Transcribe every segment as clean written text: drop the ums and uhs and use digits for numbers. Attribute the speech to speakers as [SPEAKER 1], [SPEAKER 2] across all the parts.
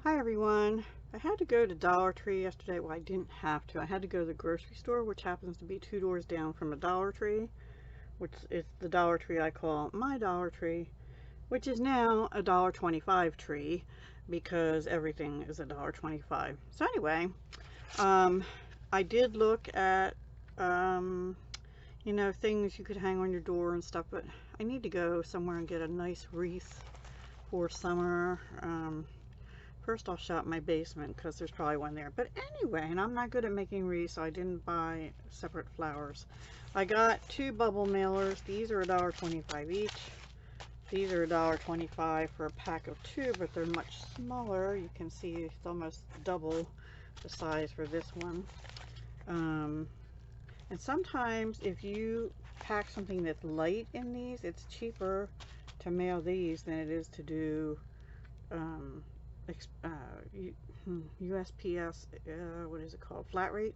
[SPEAKER 1] Hi everyone. I had to go to Dollar Tree yesterday. Well, I didn't have to. I had to go to the grocery store, which happens to be 2 doors down from a Dollar Tree, which is the Dollar Tree I call my Dollar Tree, which is now a $1.25 tree because everything is a $1.25. So anyway, I did look at things you could hang on your door and stuff, but I need to go somewhere and get a nice wreath for summer. First I'll shop my basement because there's probably one there. But anyway, and I'm not good at making wreaths, so I didn't buy separate flowers. I got 2 bubble mailers. These are $1.25 each. These are $1.25 for a pack of 2, but they're much smaller. You can see it's almost double the size for this one. And sometimes if you pack something that's light in these, it's cheaper to mail these than it is to do USPS, what is it called? Flat rate?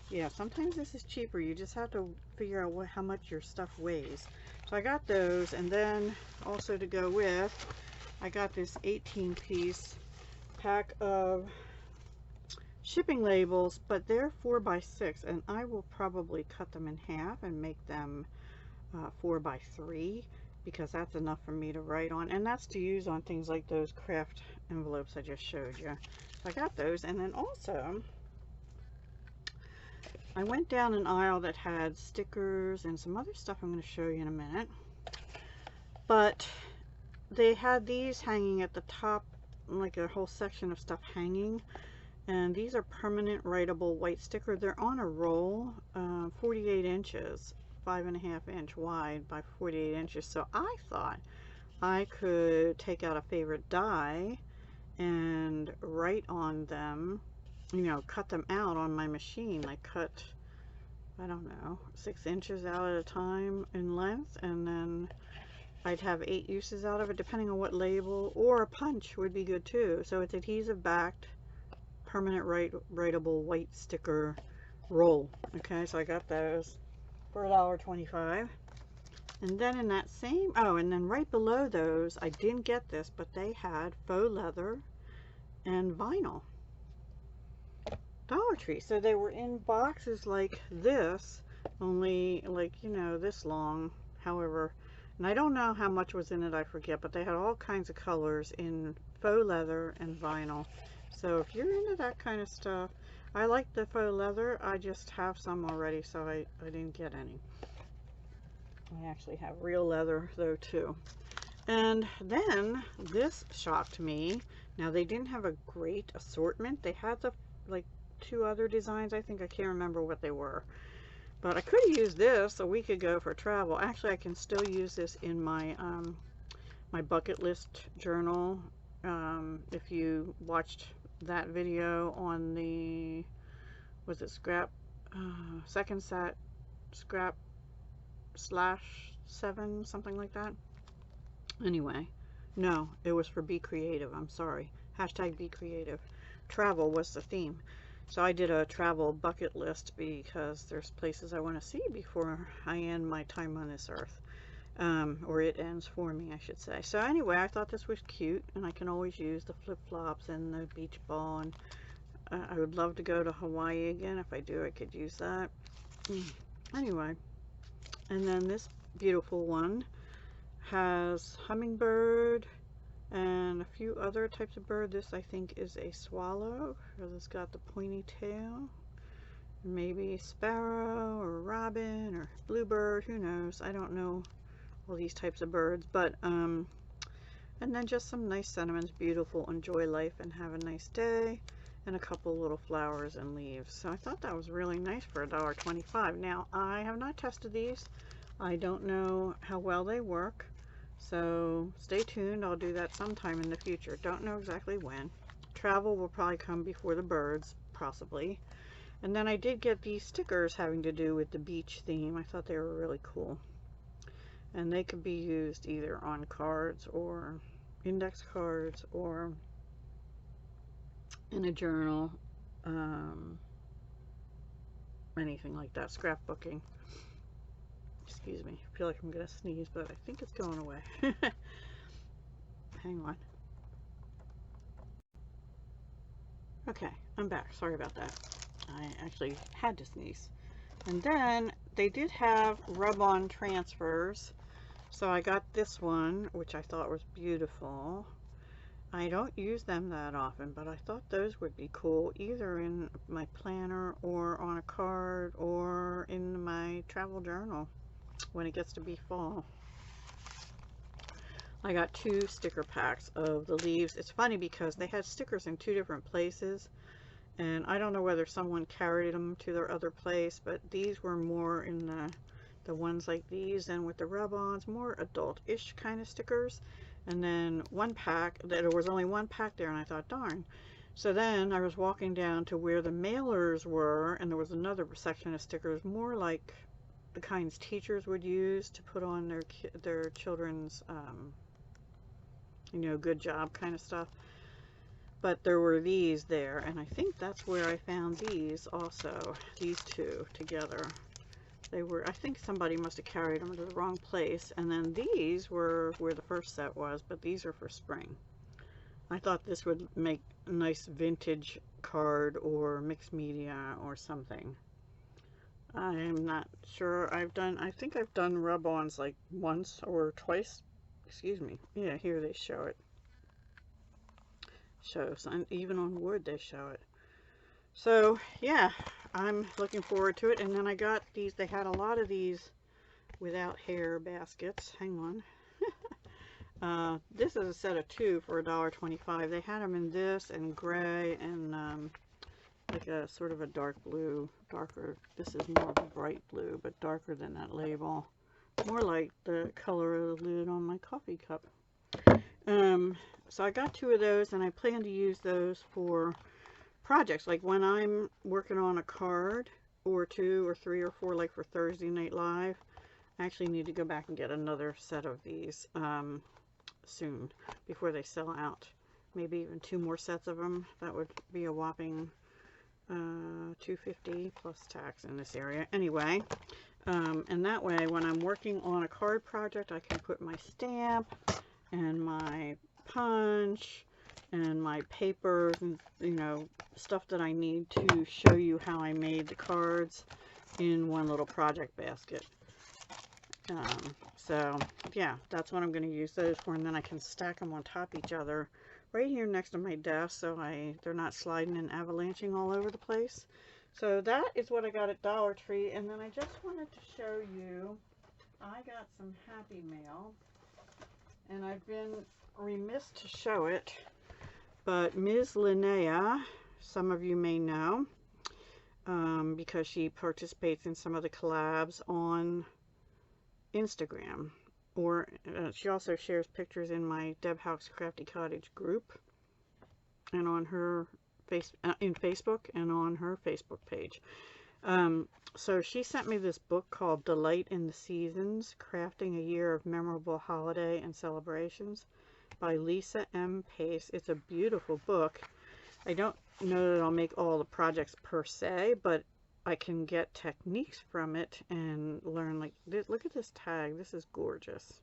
[SPEAKER 1] Yeah, sometimes this is cheaper. You just have to figure out how much your stuff weighs. So I got those, and then also to go with, I got this 18-piece pack of shipping labels, but they're 4x6, and I will probably cut them in half and make them 4x3, because that's enough for me to write on, and that's to use on things like those craft envelopes I just showed you. So I got those, and then also I went down an aisle that had stickers and some other stuff I'm going to show you in a minute, but they had these hanging at the top, like a whole section of stuff hanging, and these are permanent writable white sticker. They're on a roll, 48 inches, 5.5 inch wide by 48 inches. So I thought I could take out a favorite die and write on them, cut them out on my machine. I cut, I don't know, 6 inches out at a time in length, and then I'd have 8 uses out of it, depending on what label, or a punch would be good too. So it's adhesive backed, permanent writable white sticker roll. Okay, so I got those for $1.25. And then in that same, and then right below those, I didn't get this, but they had faux leather and vinyl. Dollar Tree. So they were in boxes like this, only like, this long, however, and I don't know how much was in it, I forget, but they had all kinds of colors in faux leather and vinyl. So if you're into that kind of stuff, I like the faux leather. I just have some already, so I didn't get any. I actually have real leather though too. And then this shocked me. Now they didn't have a great assortment. They had the like 2 other designs. I think I can't remember what they were. But I could have used this a week ago for travel. Actually, I can still use this in my my bucket list journal. If you watched that video on the, was it scrap, second set scrap /7, something like that. Anyway, no, it was for Be Creative. I'm sorry. Hashtag Be Creative. Travel was the theme. So I did a travel bucket list because there's places I want to see before I end my time on this earth. Or it ends for me, I should say. So anyway, I thought this was cute, and I can always use the flip-flops and the beach ball, and I would love to go to Hawaii again. If I do, I could use that. Anyway, and then this beautiful one has hummingbird and a few other types of bird. This, I think, is a swallow, because it's got the pointy tail. Maybe sparrow or robin or bluebird, who knows? I don't know all these types of birds, but and then just some nice sentiments: beautiful, enjoy life and have a nice day, and a couple little flowers and leaves. So I thought that was really nice for $1.25. Now I have not tested these. I don't know how well they work, so stay tuned. I'll do that sometime in the future. Don't know exactly when. Travel will probably come before the birds, possibly. And then I did get these stickers having to do with the beach theme. I thought they were really cool. And they could be used either on cards or index cards or in a journal, anything like that, scrapbooking. Excuse me, I feel like I'm gonna sneeze, but I think it's going away. Hang on. Okay, I'm back. Sorry about that. I actually had to sneeze. And then they did have rub-on transfers. So I got this one, which I thought was beautiful. I don't use them that often, but I thought those would be cool, either in my planner or on a card or in my travel journal when it gets to be fall. I got 2 sticker packs of the leaves. It's funny because they had stickers in 2 different places, and I don't know whether someone carried them to their other place, but these were more in the ones like these, and with the rub-ons, more adult-ish kind of stickers. And then one pack, there was only one pack there, and I thought, darn. So then I was walking down to where the mailers were, and there was another section of stickers, more like the kinds teachers would use to put on their children's, you know, good job kind of stuff. But there were these there, and I think that's where I found these also, these 2 together. They were, I think somebody must have carried them to the wrong place, and then these were where the first set was, but these are for spring. I thought this would make a nice vintage card or mixed media or something. I'm not sure. I think I've done rub-ons like once or twice. Excuse me. Yeah, here they show it. Shows, and even on wood they show it. So yeah, I'm looking forward to it. And then I got these. They had a lot of these without hair baskets. Hang on. This is a set of 2 for $1.25. They had them in this and gray and like a sort of a dark blue, darker. This is more of a bright blue, but darker than that label. More like the color of the lid on my coffee cup. So I got 2 of those, and I plan to use those for projects, like when I'm working on a card, or 2 or 3 or 4, like for Thursday Night Live. I actually need to go back and get another set of these soon, before they sell out. Maybe even 2 more sets of them. That would be a whopping $2.50 plus tax in this area. Anyway, and that way, when I'm working on a card project, I can put my stamp and my punch and my papers and, you know, stuff that I need to show you how I made the cards in one little project basket. So yeah, that's what I'm going to use those for, and then I can stack them on top of each other right here next to my desk, so they're not sliding and avalanching all over the place. So that is what I got at Dollar Tree. And then I just wanted to show you, I got some Happy Mail, and I've been remiss to show it, but Ms. Lynnea, some of you may know, because she participates in some of the collabs on Instagram, or she also shares pictures in my Deb House Crafty Cottage group, and on her in Facebook, and on her Facebook page. So she sent me this book called Delight in the Seasons, Crafting a Year of Memorable Holiday and Celebrations by Lisa M. Pace. It's a beautiful book. I don't know that I'll make all the projects per se, but I can get techniques from it and learn, like, look at this tag. This is gorgeous.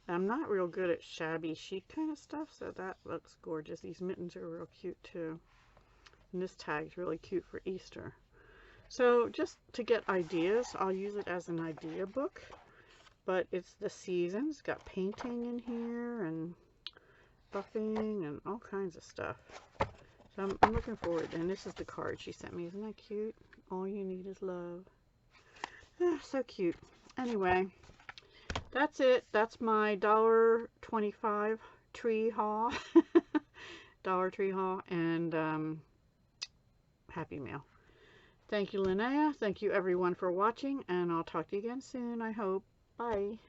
[SPEAKER 1] I'm not real good at shabby chic kind of stuff, so that looks gorgeous. These mittens are real cute too. And this tag's really cute for Easter. So just to get ideas, I'll use it as an idea book. But it's the seasons. Got painting in here and buffing and all kinds of stuff. So I'm looking forward. And this is the card she sent me. Isn't that cute? All you need is love. Ah, so cute. Anyway, that's it. That's my $1.25 tree haul. Dollar Tree haul and Happy Mail. Thank you, Lynnea. Thank you, everyone, for watching. And I'll talk to you again soon, I hope. Bye.